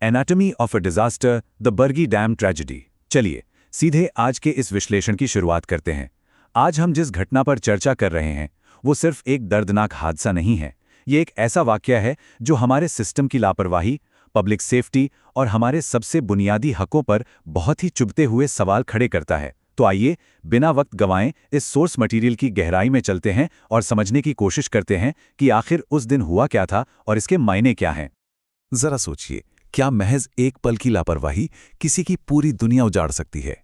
Anatomy of a disaster, the Bargi dam tragedy. चलिए सीधे आज के इस विश्लेषण की शुरुआत करते हैं। आज हम जिस घटना पर चर्चा कर रहे हैं वो सिर्फ एक दर्दनाक हादसा नहीं है। ये एक ऐसा वाकया है जो हमारे सिस्टम की लापरवाही, पब्लिक सेफ्टी और हमारे सबसे बुनियादी हकों पर बहुत ही चुभते हुए सवाल खड़े करता है। तो आइए बिना वक्त गंवाएं इस सोर्स मटेरियल की गहराई में चलते हैं और समझने की कोशिश करते हैं कि आखिर उस दिन हुआ क्या था और इसके मायने क्या हैं। जरा सोचिए, क्या महज एक पल की लापरवाही किसी की पूरी दुनिया उजाड़ सकती है?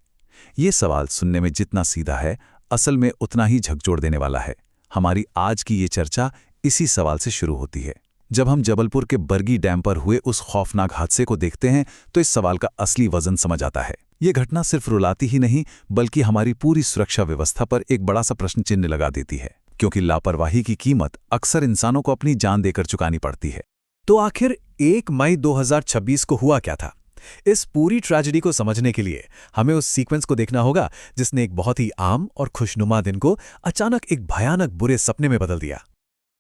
ये सवाल सुनने में जितना सीधा है, असल में उतना ही झकझोर देने वाला है। हमारी आज की ये चर्चा इसी सवाल से शुरू होती है। जब हम जबलपुर के बरगी डैम पर हुए उस खौफनाक हादसे को देखते हैं तो इस सवाल का असली वजन समझ आता है। ये घटना सिर्फ रुलाती ही नहीं बल्कि हमारी पूरी सुरक्षा व्यवस्था पर एक बड़ा सा प्रश्न चिन्ह लगा देती है, क्योंकि लापरवाही की कीमत अक्सर इंसानों को अपनी जान देकर चुकानी पड़ती है। तो आखिर 1 मई 2026 को हुआ क्या था? इस पूरी ट्रेजेडी को समझने के लिए हमें उस सीक्वेंस को देखना होगा जिसने एक बहुत ही आम और खुशनुमा दिन को अचानक एक भयानक बुरे सपने में बदल दिया।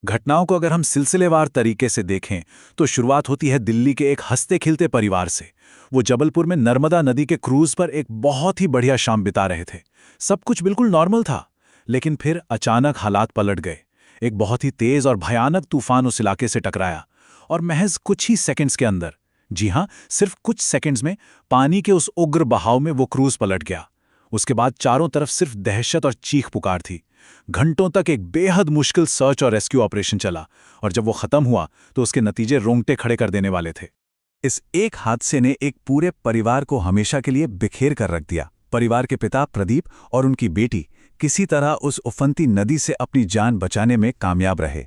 घटनाओं को अगर हम सिलसिलेवार तरीके से देखें तो शुरुआत होती है दिल्ली के एक हंसते खिलते परिवार से। वो जबलपुर में नर्मदा नदी के क्रूज पर एक बहुत ही बढ़िया शाम बिता रहे थे। सब कुछ बिल्कुल नॉर्मल था, लेकिन फिर अचानक हालात पलट गए। एक बहुत ही तेज और भयानक तूफान उस इलाके से टकराया और महज कुछ ही सेकंड्स के अंदर, जी हां, सिर्फ कुछ सेकंड्स में पानी के उस उग्र बहाव में वो क्रूज पलट गया। उसके बाद चारों तरफ सिर्फ दहशत और चीख पुकार थी। घंटों तक एक बेहद मुश्किल सर्च और रेस्क्यू ऑपरेशन चला और जब वो खत्म हुआ तो उसके नतीजे रोंगटे खड़े कर देने वाले थे। इस एक हादसे ने एक पूरे परिवार को हमेशा के लिए बिखेर कर रख दिया। परिवार के पिता प्रदीप और उनकी बेटी किसी तरह उस उफनती नदी से अपनी जान बचाने में कामयाब रहे,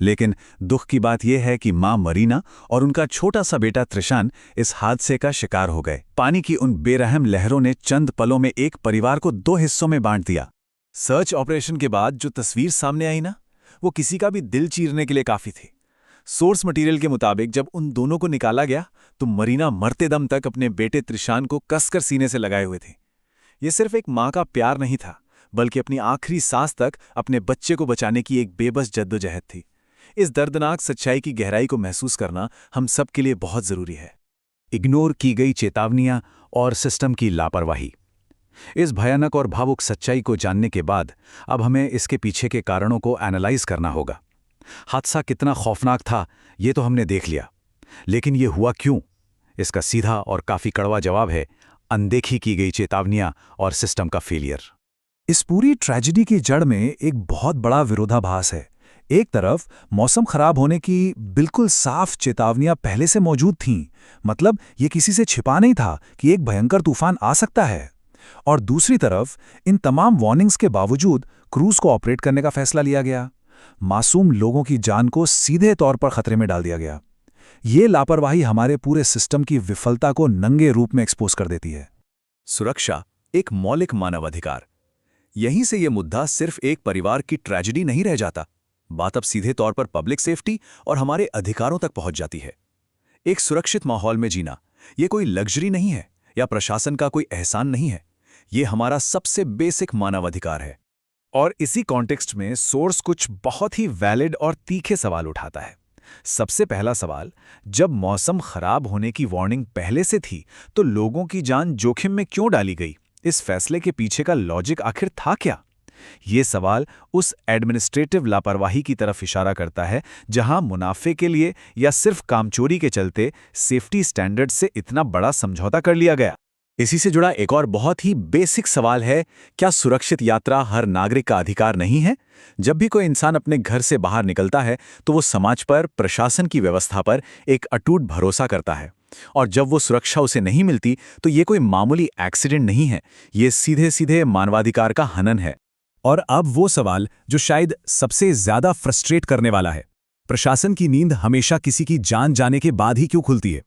लेकिन दुख की बात यह है कि मां मरीना और उनका छोटा सा बेटा त्रिशान इस हादसे का शिकार हो गए। पानी की उन बेरहम लहरों ने चंद पलों में एक परिवार को 2 हिस्सों में बांट दिया। सर्च ऑपरेशन के बाद जो तस्वीर सामने आई ना, वो किसी का भी दिल चीरने के लिए काफी थी। सोर्स मटेरियल के मुताबिक जब उन दोनों को निकाला गया तो मरीना मरते दम तक अपने बेटे त्रिशान को कसकर सीने से लगाए हुए थे। ये सिर्फ एक माँ का प्यार नहीं था, बल्कि अपनी आखिरी सांस तक अपने बच्चे को बचाने की एक बेबस जद्दोजहद थी। इस दर्दनाक सच्चाई की गहराई को महसूस करना हम सब के लिए बहुत जरूरी है। इग्नोर की गई चेतावनियां और सिस्टम की लापरवाही। इस भयानक और भावुक सच्चाई को जानने के बाद अब हमें इसके पीछे के कारणों को एनालाइज करना होगा। हादसा कितना खौफनाक था ये तो हमने देख लिया, लेकिन ये हुआ क्यों? इसका सीधा और काफी कड़वा जवाब है अनदेखी की गई चेतावनियां और सिस्टम का फेलियर। इस पूरी ट्रेजेडी की जड़ में एक बहुत बड़ा विरोधाभास है। एक तरफ मौसम खराब होने की बिल्कुल साफ चेतावनियां पहले से मौजूद थीं, मतलब ये किसी से छिपा नहीं था कि एक भयंकर तूफान आ सकता है। और दूसरी तरफ इन तमाम वार्निंग्स के बावजूद क्रूज को ऑपरेट करने का फैसला लिया गया। मासूम लोगों की जान को सीधे तौर पर खतरे में डाल दिया गया। ये लापरवाही हमारे पूरे सिस्टम की विफलता को नंगे रूप में एक्सपोज कर देती है। सुरक्षा एक मौलिक मानवाधिकार। यहीं से ये मुद्दा सिर्फ एक परिवार की ट्रेजेडी नहीं रह जाता। बात अब सीधे तौर पर पब्लिक सेफ्टी और हमारे अधिकारों तक पहुंच जाती है। एक सुरक्षित माहौल में जीना ये कोई लग्जरी नहीं है या प्रशासन का कोई एहसान नहीं है। ये हमारा सबसे बेसिक मानवाधिकार है। और इसी कॉन्टेक्स्ट में सोर्स कुछ बहुत ही वैलिड और तीखे सवाल उठाता है। सबसे पहला सवाल, जब मौसम खराब होने की वार्निंग पहले से थी तो लोगों की जान जोखिम में क्यों डाली गई? इस फैसले के पीछे का लॉजिक आखिर था क्या? ये सवाल उस एडमिनिस्ट्रेटिव लापरवाही की तरफ इशारा करता है जहां मुनाफे के लिए या सिर्फ कामचोरी के चलते सेफ्टी स्टैंडर्ड से इतना बड़ा समझौता कर लिया गया। इसी से जुड़ा एक और बहुत ही बेसिक सवाल है, क्या सुरक्षित यात्रा हर नागरिक का अधिकार नहीं है? जब भी कोई इंसान अपने घर से बाहर निकलता है तो वो समाज पर, प्रशासन की व्यवस्था पर एक अटूट भरोसा करता है, और जब वो सुरक्षा उसे नहीं मिलती तो ये कोई मामूली एक्सीडेंट नहीं है, ये सीधे सीधे मानवाधिकार का हनन है। और अब वो सवाल जो शायद सबसे ज्यादा फ्रस्ट्रेट करने वाला है, प्रशासन की नींद हमेशा किसी की जान जाने के बाद ही क्यों खुलती है?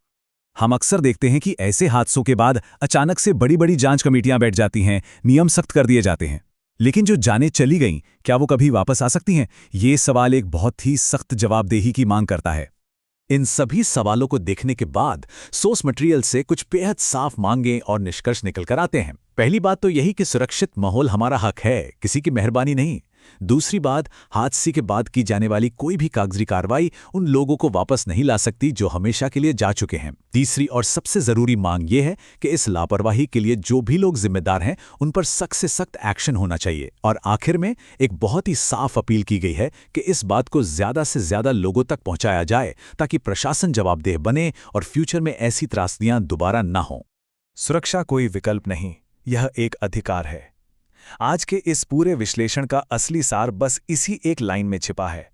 हम अक्सर देखते हैं कि ऐसे हादसों के बाद अचानक से बड़ी बड़ी जांच कमेटियां बैठ जाती हैं, नियम सख्त कर दिए जाते हैं, लेकिन जो जानें चली गईं, क्या वो कभी वापस आ सकती हैं? ये सवाल एक बहुत ही सख्त जवाबदेही की मांग करता है। इन सभी सवालों को देखने के बाद सोर्स मटेरियल से कुछ बेहद साफ मांगें और निष्कर्ष निकल कर आते हैं। पहली बात तो यही कि सुरक्षित माहौल हमारा हक है, किसी की मेहरबानी नहीं। दूसरी बात, हादसे के बाद की जाने वाली कोई भी कागजी कार्रवाई उन लोगों को वापस नहीं ला सकती जो हमेशा के लिए जा चुके हैं। तीसरी और सबसे जरूरी मांग ये है कि इस लापरवाही के लिए जो भी लोग जिम्मेदार हैं उन पर सख्त से सख्त एक्शन होना चाहिए। और आखिर में एक बहुत ही साफ अपील की गई है कि इस बात को ज्यादा से ज्यादा लोगों तक पहुंचाया जाए ताकि प्रशासन जवाबदेह बने और फ्यूचर में ऐसी त्रासदियां दोबारा ना हों। सुरक्षा कोई विकल्प नहीं, यह एक अधिकार है। आज के इस पूरे विश्लेषण का असली सार बस इसी एक लाइन में छिपा है।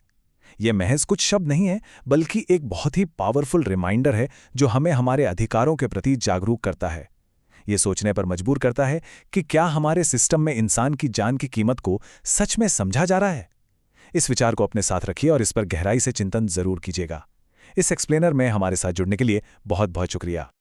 यह महज कुछ शब्द नहीं है, बल्कि एक बहुत ही पावरफुल रिमाइंडर है जो हमें हमारे अधिकारों के प्रति जागरूक करता है। ये सोचने पर मजबूर करता है कि क्या हमारे सिस्टम में इंसान की जान की कीमत को सच में समझा जा रहा है। इस विचार को अपने साथ रखिए और इस पर गहराई से चिंतन जरूर कीजिएगा। इस एक्सप्लेनर में हमारे साथ जुड़ने के लिए बहुत बहुत शुक्रिया।